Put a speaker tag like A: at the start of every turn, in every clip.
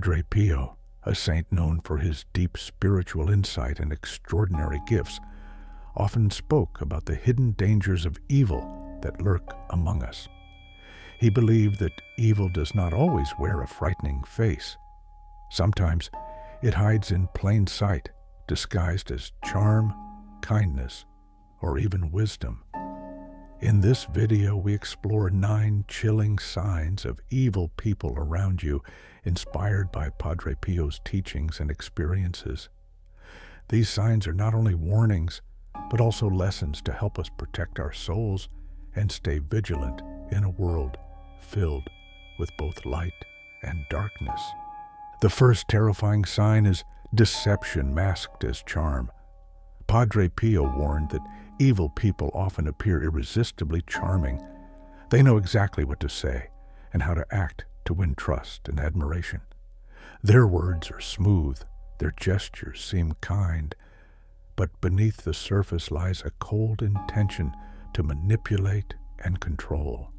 A: Padre Pio, a saint known for his deep spiritual insight and extraordinary gifts, often spoke about the hidden dangers of evil that lurk among us. He believed that evil does not always wear a frightening face. Sometimes it hides in plain sight, disguised as charm, kindness, or even wisdom. In this video, we explore 9 chilling signs of evil people around you, inspired by Padre Pio's teachings and experiences. These signs are not only warnings, but also lessons to help us protect our souls and stay vigilant in a world filled with both light and darkness. The first terrifying sign is deception masked as charm. Padre Pio warned that evil people often appear irresistibly charming. They know exactly what to say and how to act to win trust and admiration. Their words are smooth, their gestures seem kind, but beneath the surface lies a cold intention to manipulate and control.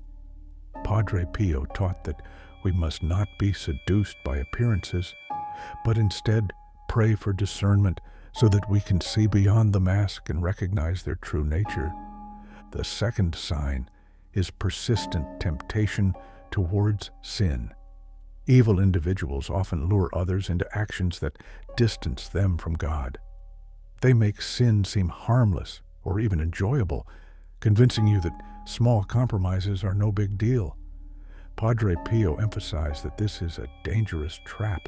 A: Padre Pio taught that we must not be seduced by appearances, but instead pray for discernment so that we can see beyond the mask and recognize their true nature. The second sign is persistent temptation towards sin. Evil individuals often lure others into actions that distance them from God. They make sin seem harmless or even enjoyable, convincing you that small compromises are no big deal. Padre Pio emphasized that this is a dangerous trap.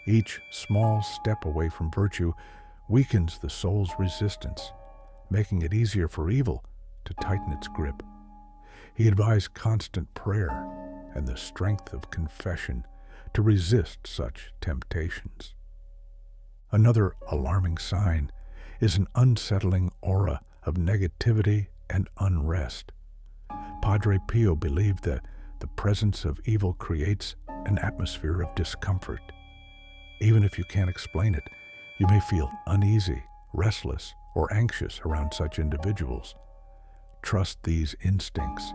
A: Each small step away from virtue weakens the soul's resistance, making it easier for evil to tighten its grip. He advised constant prayer and the strength of confession to resist such temptations. Another alarming sign is an unsettling aura of negativity and unrest. Padre Pio believed that the presence of evil creates an atmosphere of discomfort. Even if you can't explain it, you may feel uneasy, restless, or anxious around such individuals. Trust these instincts.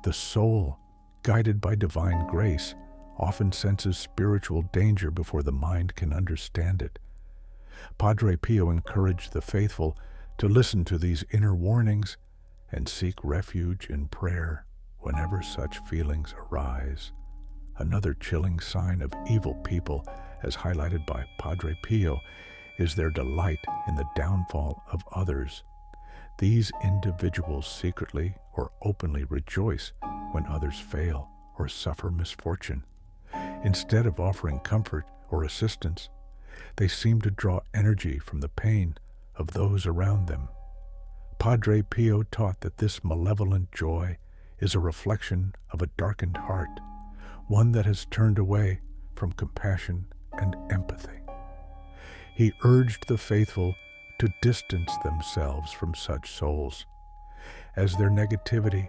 A: The soul, guided by divine grace, often senses spiritual danger before the mind can understand it. Padre Pio encouraged the faithful to listen to these inner warnings and seek refuge in prayer whenever such feelings arise. Another chilling sign of evil people, as highlighted by Padre Pio, is their delight in the downfall of others. These individuals secretly or openly rejoice when others fail or suffer misfortune. Instead of offering comfort or assistance, they seem to draw energy from the pain of those around them. Padre Pio taught that this malevolent joy is a reflection of a darkened heart, one that has turned away from compassion and empathy. He urged the faithful to distance themselves from such souls, as their negativity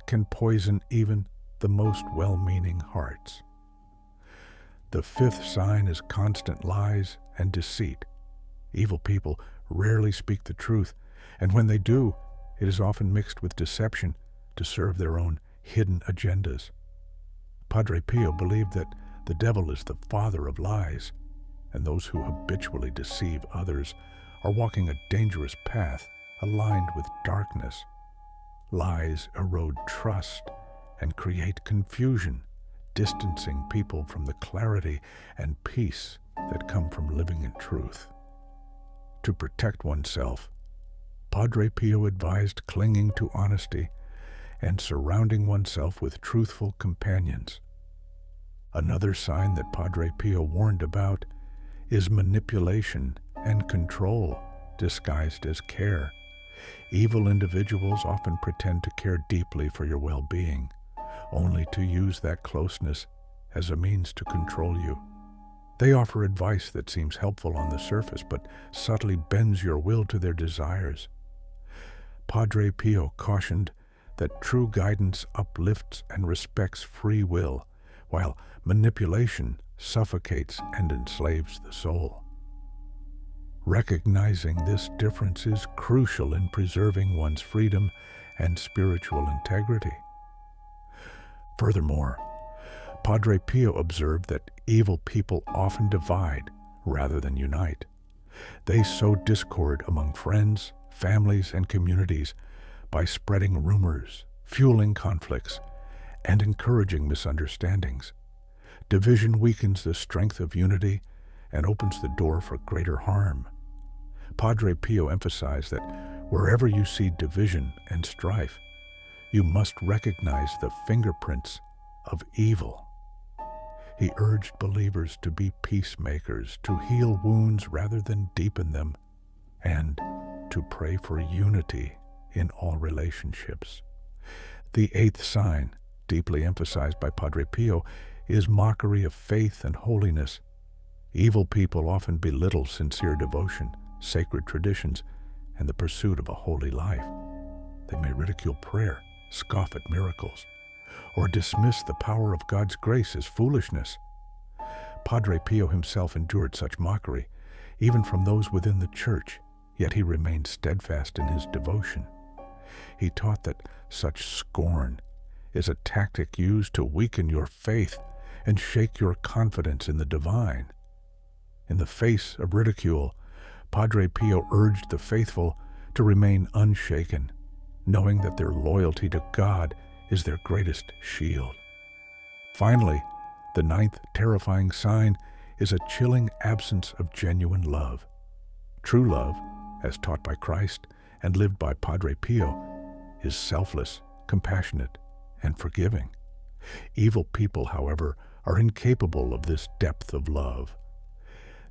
A: can poison even the most well-meaning hearts. The fifth sign is constant lies and deceit. Evil people rarely speak the truth, and when they do, it is often mixed with deception to serve their own hidden agendas. Padre Pio believed that the devil is the father of lies, and those who habitually deceive others are walking a dangerous path aligned with darkness. Lies erode trust and create confusion, distancing people from the clarity and peace that come from living in truth. To protect oneself, Padre Pio advised clinging to honesty and surrounding oneself with truthful companions. Another sign that Padre Pio warned about is manipulation and control disguised as care. Evil individuals often pretend to care deeply for your well-being, only to use that closeness as a means to control you. They offer advice that seems helpful on the surface, but subtly bends your will to their desires. Padre Pio cautioned that true guidance uplifts and respects free will, while manipulation suffocates and enslaves the soul. Recognizing this difference is crucial in preserving one's freedom and spiritual integrity. Furthermore, Padre Pio observed that evil people often divide rather than unite. They sow discord among friends, families, and communities by spreading rumors, fueling conflicts, and encouraging misunderstandings. Division weakens the strength of unity and opens the door for greater harm. Padre Pio emphasized that wherever you see division and strife, you must recognize the fingerprints of evil. He urged believers to be peacemakers, to heal wounds rather than deepen them, and to pray for unity in all relationships. The eighth sign, deeply emphasized by Padre Pio, is mockery of faith and holiness. Evil people often belittle sincere devotion, sacred traditions, and the pursuit of a holy life. They may ridicule prayer, scoff at miracles, or dismiss the power of God's grace as foolishness. Padre Pio himself endured such mockery, even from those within the Church, yet he remained steadfast in his devotion. He taught that such scorn is a tactic used to weaken your faith and shake your confidence in the divine. In the face of ridicule, Padre Pio urged the faithful to remain unshaken, knowing that their loyalty to God is their greatest shield. Finally, the ninth terrifying sign is a chilling absence of genuine love. True love, as taught by Christ and lived by Padre Pio, is selfless, compassionate, and forgiving. Evil people, however, are incapable of this depth of love.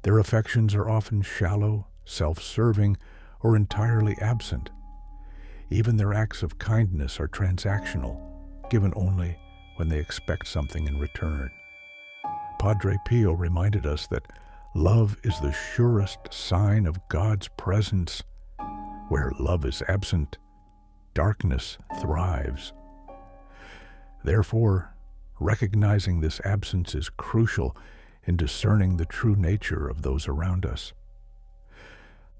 A: Their affections are often shallow, self-serving, or entirely absent. Even their acts of kindness are transactional, given only when they expect something in return. Padre Pio reminded us that love is the surest sign of God's presence. Where love is absent, darkness thrives. Therefore, recognizing this absence is crucial in discerning the true nature of those around us.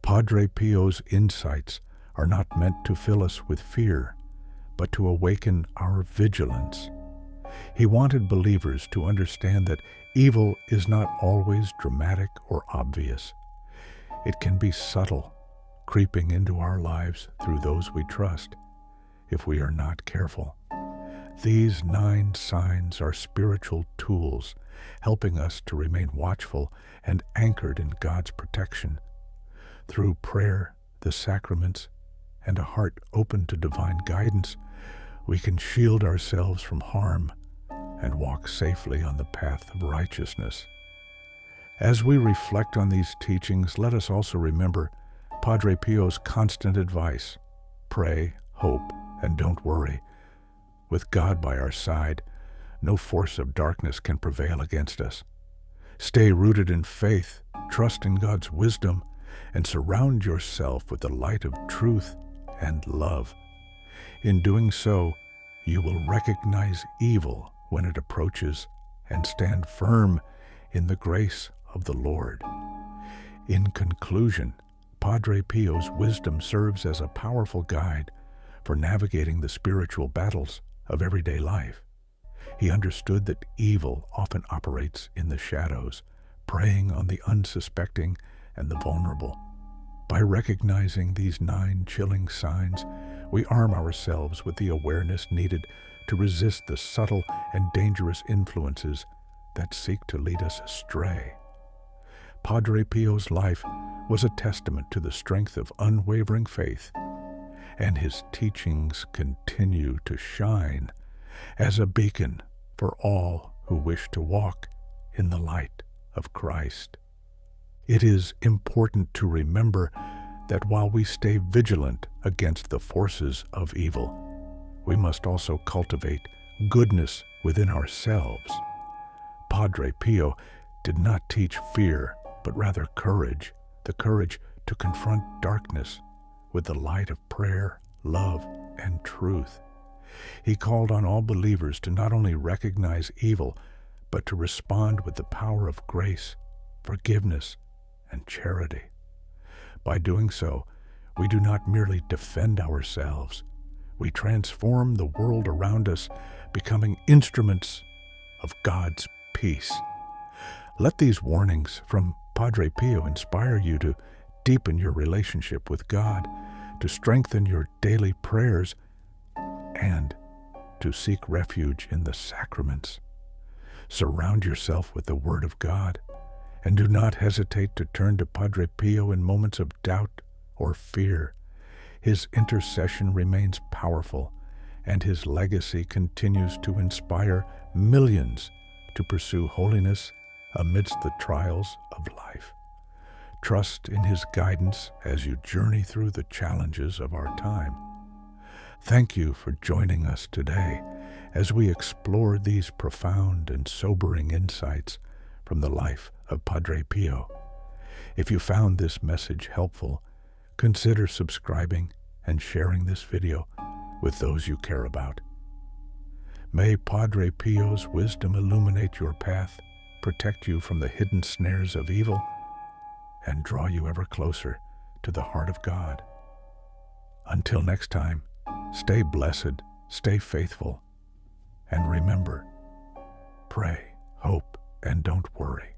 A: Padre Pio's insights are not meant to fill us with fear, but to awaken our vigilance. He wanted believers to understand that evil is not always dramatic or obvious. It can be subtle, creeping into our lives through those we trust, if we are not careful. These 9 signs are spiritual tools, helping us to remain watchful and anchored in God's protection. Through prayer, the sacraments, and a heart open to divine guidance, we can shield ourselves from harm and walk safely on the path of righteousness. As we reflect on these teachings, let us also remember Padre Pio's constant advice: pray, hope, and don't worry. With God by our side, no force of darkness can prevail against us. Stay rooted in faith, trust in God's wisdom, and surround yourself with the light of truth and love. In doing so, you will recognize evil when it approaches and stand firm in the grace of the Lord. In conclusion, Padre Pio's wisdom serves as a powerful guide for navigating the spiritual battles of everyday life. He understood that evil often operates in the shadows, preying on the unsuspecting and the vulnerable. By recognizing these 9 chilling signs, we arm ourselves with the awareness needed to resist the subtle and dangerous influences that seek to lead us astray. Padre Pio's life was a testament to the strength of unwavering faith, and his teachings continue to shine as a beacon for all who wish to walk in the light of Christ. It is important to remember that while we stay vigilant against the forces of evil, we must also cultivate goodness within ourselves. Padre Pio did not teach fear, but rather courage, the courage to confront darkness with the light of prayer, love, and truth. He called on all believers to not only recognize evil, but to respond with the power of grace, forgiveness, and charity. By doing so, we do not merely defend ourselves, we transform the world around us, becoming instruments of God's peace. Let these warnings from Padre Pio inspire you to deepen your relationship with God, to strengthen your daily prayers, and to seek refuge in the sacraments. Surround yourself with the Word of God, and do not hesitate to turn to Padre Pio in moments of doubt or fear. His intercession remains powerful, and his legacy continues to inspire millions to pursue holiness amidst the trials of life. Trust in his guidance as you journey through the challenges of our time. Thank you for joining us today as we explore these profound and sobering insights from the life of Padre Pio. If you found this message helpful, consider subscribing and sharing this video with those you care about. May Padre Pio's wisdom illuminate your path, protect you from the hidden snares of evil, and draw you ever closer to the heart of God. Until next time, stay blessed, stay faithful, and remember, pray, hope, and don't worry.